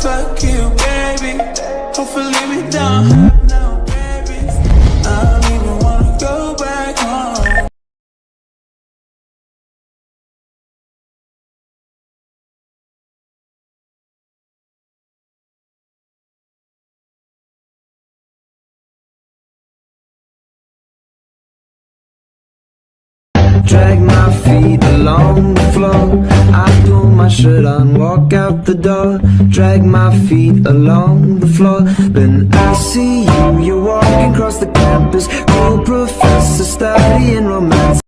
fuck you, baby. Hopefully we don't have no babies. I don't even wanna go back home. Drag my feet along the floor. I pull my shirt on, walk out the door. Drag my feet along the floor. Then I see you, you're walking across the campus. Cool professor studying romance.